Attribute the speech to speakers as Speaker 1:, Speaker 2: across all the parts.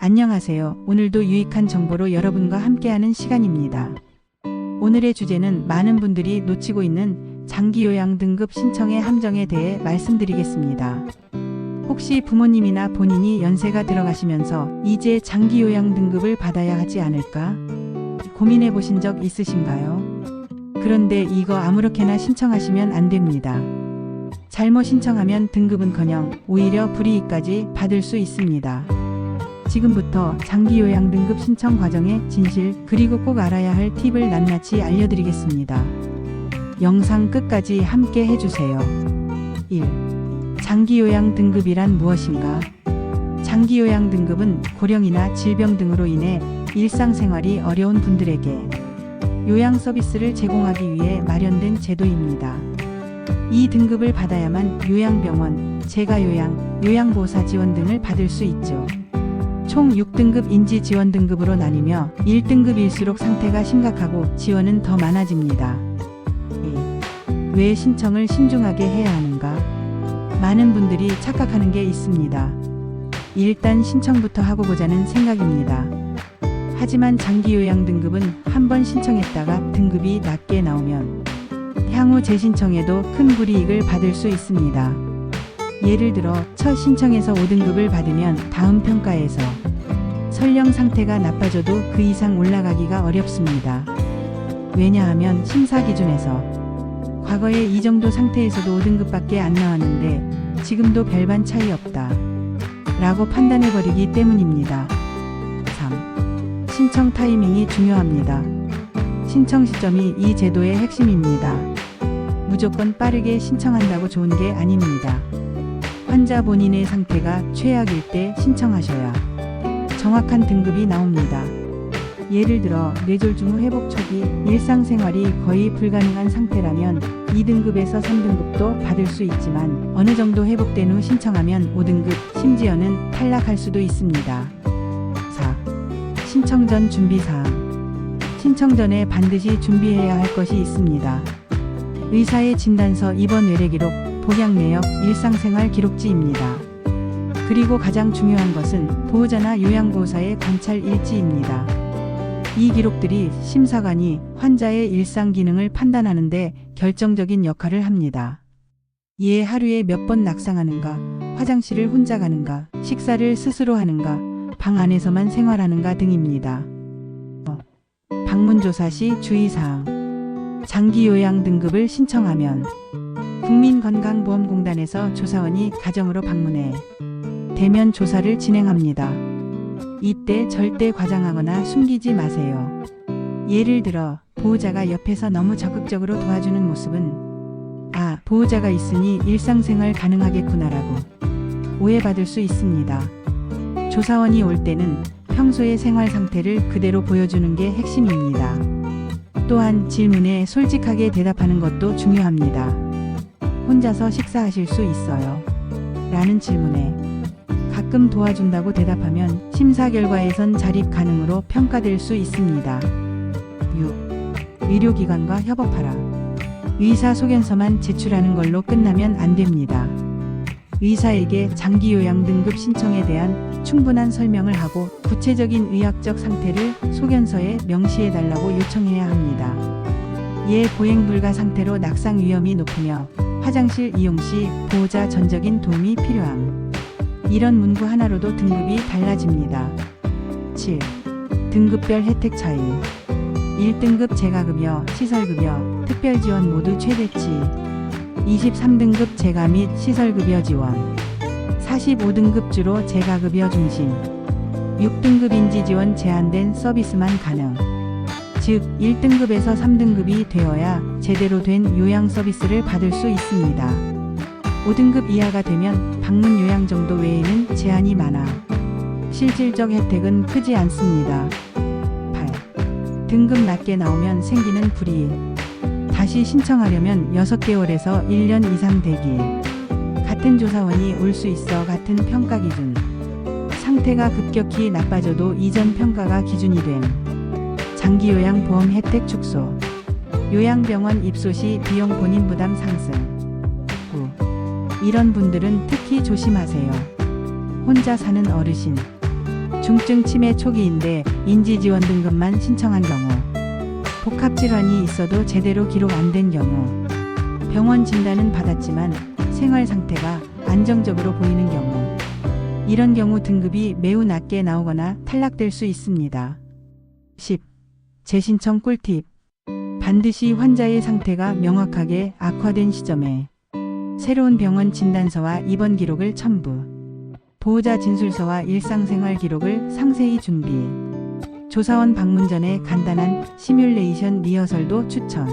Speaker 1: 안녕하세요. 오늘도 유익한 정보로 여러분과 함께하는 시간입니다. 오늘의 주제는 많은 분들이 놓치고 있는 장기요양 등급 신청의 함정에 대해 말씀드리겠습니다. 혹시 부모님이나 본인이 연세가 들어가시면서 이제 장기요양 등급을 받아야 하지 않을까? 고민해 보신 적 있으신가요? 그런데 이거 아무렇게나 신청하시면 안 됩니다. 잘못 신청하면 등급은커녕 오히려 불이익까지 받을 수 있습니다. 지금부터 장기요양 등급 신청 과정의 진실 그리고 꼭 알아야 할 팁을 낱낱이 알려드리겠습니다. 영상 끝까지 함께 해주세요. 1. 장기요양 등급이란 무엇인가? 장기요양 등급은 고령이나 질병 등으로 인해 일상생활이 어려운 분들에게 요양 서비스를 제공하기 위해 마련된 제도입니다. 이 등급을 받아야만 요양병원, 재가요양, 요양보호사 지원 등을 받을 수 있죠. 총 6등급 인지 지원 등급으로 나뉘며 1등급일수록 상태가 심각하고 지원은 더 많아집니다. 왜 신청을 신중하게 해야 하는가? 많은 분들이 착각하는 게 있습니다. 일단 신청부터 하고 보자는 생각입니다. 하지만 장기요양 등급은 한번 신청했다가 등급이 낮게 나오면 향후 재신청에도 큰 불이익을 받을 수 있습니다. 예를 들어 첫 신청에서 5등급을 받으면 다음 평가에서 설령 상태가 나빠져도 그 이상 올라가기가 어렵습니다. 왜냐하면 심사 기준에서 과거에 이 정도 상태에서도 5등급밖에 안 나왔는데 지금도 별반 차이 없다 라고 판단해버리기 때문입니다. 3. 신청 타이밍이 중요합니다. 신청 시점이 이 제도의 핵심입니다. 무조건 빠르게 신청한다고 좋은 게 아닙니다. 환자 본인의 상태가 최악일 때 신청하셔야 정확한 등급이 나옵니다. 예를 들어 뇌졸중 후 회복 초기 일상생활이 거의 불가능한 상태라면 2등급에서 3등급도 받을 수 있지만 어느 정도 회복된 후 신청하면 5등급 심지어는 탈락할 수도 있습니다. 4. 신청 전 준비사항. 신청 전에 반드시 준비해야 할 것이 있습니다. 의사의 진단서, 입원 외래 기록, 복약 내역, 일상생활 기록지입니다. 그리고 가장 중요한 것은 보호자나 요양보호사의 관찰 일지입니다. 이 기록들이 심사관이 환자의 일상 기능을 판단하는 데 결정적인 역할을 합니다. 이에 하루에 몇 번 낙상하는가, 화장실을 혼자 가는가, 식사를 스스로 하는가, 방 안에서만 생활하는가 등입니다. 방문조사 시 주의사항. 장기요양 등급을 신청하면 국민건강보험공단에서 조사원이 가정으로 방문해 대면 조사를 진행합니다. 이때 절대 과장하거나 숨기지 마세요. 예를 들어 보호자가 옆에서 너무 적극적으로 도와주는 모습은 보호자가 있으니 일상생활 가능하겠구나라고 오해받을 수 있습니다. 조사원이 올 때는 평소의 생활 상태를 그대로 보여주는 게 핵심입니다. 또한 질문에 솔직하게 대답하는 것도 중요합니다. 혼자서 식사하실 수 있어요? 라는 질문에 가끔 도와준다고 대답하면 심사 결과에선 자립 가능으로 평가될 수 있습니다. 6. 의료기관과 협업하라. 의사소견서만 제출하는 걸로 끝나면 안 됩니다. 의사에게 장기요양 등급 신청에 대한 충분한 설명을 하고 구체적인 의학적 상태를 소견서에 명시해달라고 요청해야 합니다. 이에 보행 불가 상태로 낙상 위험이 높으며 화장실 이용 시 보호자 전적인 도움이 필요함. 이런 문구 하나로도 등급이 달라집니다. 7. 등급별 혜택 차이. 1등급 재가급여, 시설급여, 특별지원 모두 최대치. 23등급 재가 및 시설급여 지원. 45등급 주로 재가급여 중심. 6등급 인지지원 제한된 서비스만 가능. 즉 1등급에서 3등급이 되어야 제대로 된 요양 서비스를 받을 수 있습니다. 5등급 이하가 되면 방문 요양 정도 외에는 제한이 많아 실질적 혜택은 크지 않습니다. 8. 등급 낮게 나오면 생기는 불이익. 다시 신청하려면 6개월에서 1년 이상 대기. 같은 조사원이 올 수 있어 같은 평가 기준. 상태가 급격히 나빠져도 이전 평가가 기준이 됨. 장기요양 보험 혜택 축소. 요양병원 입소 시 비용 본인 부담 상승. 9. 이런 분들은 특히 조심하세요. 혼자 사는 어르신, 중증 치매 초기인데 인지지원 등급만 신청한 경우, 복합질환이 있어도 제대로 기록 안 된 경우, 병원 진단은 받았지만 생활 상태가 안정적으로 보이는 경우, 이런 경우 등급이 매우 낮게 나오거나 탈락될 수 있습니다. 10. 재신청 꿀팁. 반드시 환자의 상태가 명확하게 악화된 시점에 새로운 병원 진단서와 입원 기록을 첨부, 보호자 진술서와 일상생활 기록을 상세히 준비, 조사원 방문 전에 간단한 시뮬레이션 리허설도 추천.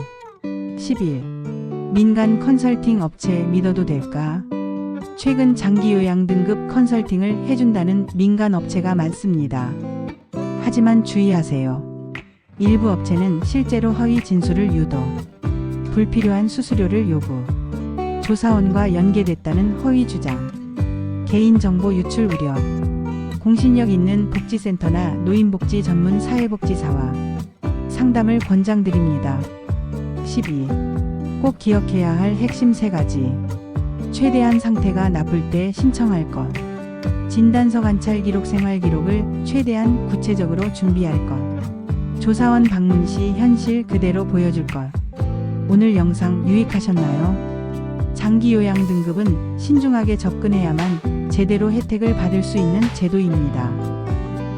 Speaker 1: 11. 민간 컨설팅 업체 믿어도 될까? 최근 장기요양 등급 컨설팅을 해준다는 민간 업체가 많습니다. 하지만 주의하세요. 일부 업체는 실제로 허위 진술을 유도, 불필요한 수수료를 요구, 조사원과 연계됐다는 허위 주장, 개인정보 유출 우려, 공신력 있는 복지센터나 노인복지 전문 사회복지사와 상담을 권장드립니다. 12. 꼭 기억해야 할 핵심 3가지. 최대한 상태가 나쁠 때 신청할 것. 진단서 관찰 기록 생활 기록을 최대한 구체적으로 준비할 것. 조사원 방문 시 현실 그대로 보여줄 것. 오늘 영상 유익하셨나요? 장기요양 등급은 신중하게 접근해야만 제대로 혜택을 받을 수 있는 제도입니다.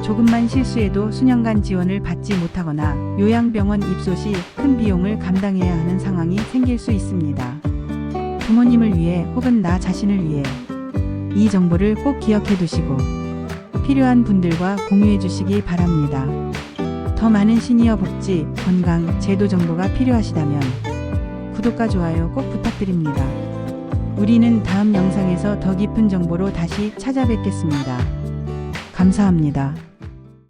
Speaker 1: 조금만 실수해도 수년간 지원을 받지 못하거나 요양병원 입소 시 큰 비용을 감당해야 하는 상황이 생길 수 있습니다. 부모님을 위해 혹은 나 자신을 위해 이 정보를 꼭 기억해 두시고 필요한 분들과 공유해 주시기 바랍니다. 더 많은 시니어 복지, 건강, 제도 정보가 필요하시다면 구독과 좋아요 꼭 부탁드립니다. 우리는 다음 영상에서 더 깊은 정보로 다시 찾아뵙겠습니다. 감사합니다.